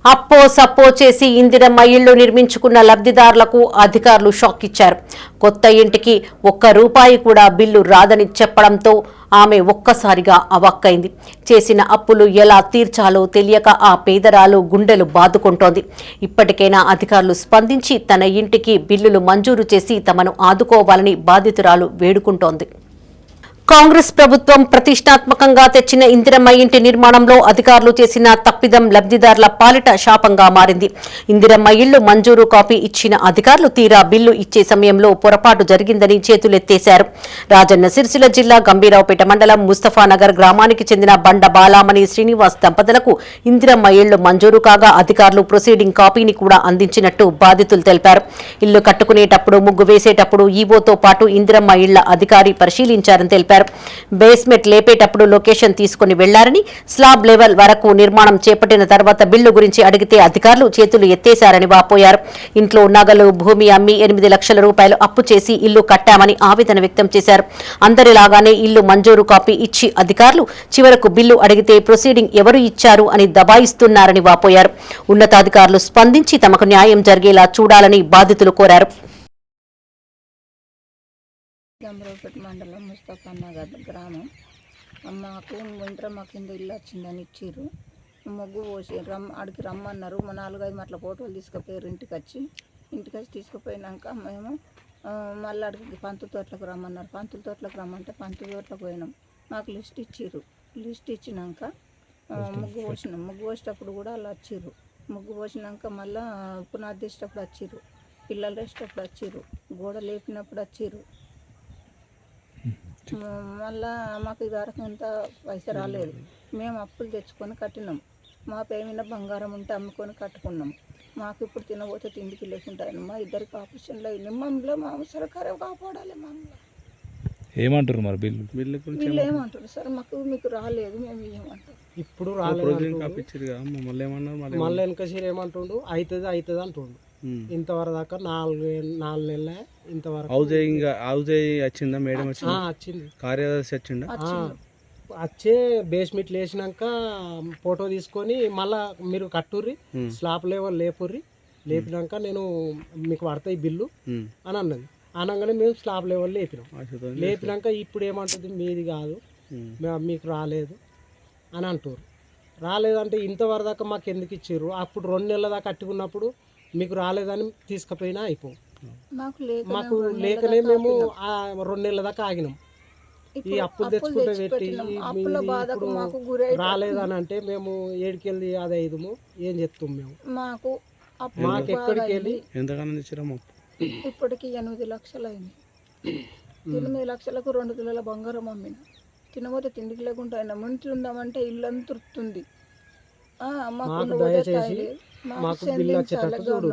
అప్పో సప్పో చేసి ఇందిరమ్మ ఇళ్లు నిర్మించుకున్న లబ్ధిదారులకు అధికారులు షాక్ ఇచ్చారు. కొత్త ఇంటికి ₹1 కూడా బిల్లు రాదని చెప్పడంతో ఆమె ఒక్కసారిగా అవాక్కైంది. చేసిన అప్పులు ఎలా తీర్చాలో తెలియక ఆ పేదరాలు గుండెలు బాదుకుంటోంది. ఇప్పటికైనా అధికారులు స్పందించి తన ఇంటికి బిల్లులు మంజూరు చేసి తమను ఆదుకోవాలని బాధితురాలు వేడుకుంటోంది. కాంగ్రెస్ ప్రభుత్వం ప్రతిష్టాత్మకంగా తెచ్చిన ఇందిరమ్మ ఇంటి నిర్మాణంలో అధికారులు చేసిన తప్పిదం లబ్ధిదారుల పాలిట శాపంగా మారింది. ఇందిరమ్మ ఇళ్లు మంజూరు కాపీ ఇచ్చిన అధికారులు తీరా బిల్లు ఇచ్చే సమయంలో పొరపాటు జరిగిందని చేతులెత్తేశారు. రాజన్న సిరిసిల్ల జిల్లా గంభీరావుపేట మండలం ముస్తఫానగర్ గ్రామానికి చెందిన బండ బాలామణి శ్రీనివాస్ దంపతులకు ఇందిరమ్మ ఇళ్లు మంజూరు కాగా అధికారులు ప్రొసీడింగ్ కాపీని కూడా అందించినట్టు బాధితులు తెలిపారు. ఇల్లు కట్టుకునేటప్పుడు ముగ్గు వేసేటప్పుడు ఈవోతో పాటు ఇందిరమ్మ ఇళ్ల అధికారి పరిశీలించారని తెలిపారు. బేస్మెంట్ లేపేటప్పుడు లొకేషన్ తీసుకుని వెళ్లారని, స్లాబ్ లెవెల్ వరకు నిర్మాణం చేపట్టిన తర్వాత బిల్లు గురించి అడిగితే అధికారులు చేతులు ఎత్తేశారని వాపోయారు. ఇంట్లో నగలు, భూమి అమ్మి ₹8 లక్షల అప్పు చేసి ఇల్లు కట్టామని ఆవేదన వ్యక్తం చేశారు. అందరిలాగానే ఇల్లు మంజూరు కాపీ ఇచ్చి అధికారులు చివరకు బిల్లు అడిగితే ప్రొసీడింగ్ ఎవరు ఇచ్చారు అని దబాయిస్తున్నారని వాపోయారు. ఉన్నతాధికారులు స్పందించి తమకు న్యాయం జరిగేలా చూడాలని బాధితులు కోరారు. గంభీరావుపేట మండలం ముస్తఫానగర్ గ్రామం. మాకు ఇందిరమ్మ కింద ఇల్లు వచ్చిందని ఇచ్చిర్రు. ముగ్గు పోసి అడిగి రమ్మన్నారు. 4-5 మట్ల ఫోటోలు తీసుకుపోయారు. ఇంటికి వచ్చి తీసుకుపోయినాక మేము మళ్ళీ అడిగి పంతుల తోటలకు రమ్మన్నారు. పంతుల తోటలకు రమ్మంటే పంతుల తోటలకు పోయినాం. మాకు లిస్ట్ ఇచ్చిర్రు. లిస్ట్ ఇచ్చినాక ముగ్గు పోసినాం. ముగ్గు పోసేటప్పుడు కూడా అలా వచ్చిర్రు. ముగ్గు పోసినాక మళ్ళీ పునాది తీసేటప్పుడు వచ్చిర్రు. పిల్లలు వేసేటప్పుడు వచ్చిర్రు. గోడ లేపినప్పుడు వచ్చిర్రు. మళ్ళా మాకు ఇది వరకు అంత పైసా రాలేదు. మేము అప్పులు తెచ్చుకొని కట్టినాం. మా పేరు మీద బంగారం ఉంటే అమ్ముకొని కట్టుకున్నాం. మాకు ఇప్పుడు తినబోతే తిండికి లేకుండా మా ఇద్దరికి ఆపరేషన్లు అయింది. మమ్మల్ని మా సరకారే కాపాడాలి. మమ్మల్ని ఏమంటారు మరి వీళ్ళు ఏమంటారు సార్, మీకు రాలేదు మేము ఏమంటారు. ఇప్పుడు రాలేదు మళ్ళీ వెనకసీరు ఏమంటుండు, అవుతుంది అంటుండు. ఇంతవరకు దాకా 4 నెలలే. ఇంతవరకు వచ్చిందా మేడం? వచ్చింది. కార్యదర్శి వచ్చిందా? వచ్చే బేస్మెంట్ లేచినాక ఫోటో తీసుకొని మళ్ళా మీరు కట్టుర్రి, స్లాబ్ లెవెల్ లేపినాక నేను మీకు పడతాయి బిల్లు అని అన్నది. అనగానే మేము స్లాబ్ లెవెల్ లేపినాక ఇప్పుడు ఏమంటుంది, మీది కాదు మీకు రాలేదు అని అంటారు. రాలేదంటే ఇంతవరకు దాకా మాకు ఎందుకు ఇచ్చారు? అప్పుడు 2 నెలల దాకా కట్టుకున్నప్పుడు మీకు రాలేదని తీసుకుపోయినా అయిపో. మాకు లేకనే మేము 2 నెలల దాకా ఆగినాం. ఈ అప్పులు తెచ్చుకుంటే పెట్టి ఇప్పుడు రాలేదని అంటే మేము ఏడికెళ్ళి అది ఐదుము ఏం చెప్తాం మేము. మాకు ఎక్కడికి వెళ్ళి ఎంతగానో తెచ్చారమ్మా? ఇప్పటికి 8 లక్షలు అయింది. 8 లక్షలకు 2 తులాల బంగారం అమ్మిన. తినబోతే తిండికి లేకుండా అయినా ఇంట్లో ఉందామంటే ఇల్లు అంత తృప్తుంది. మాకు దయచేసి మాకు బిల్లు వచ్చేటట్టు చూడు.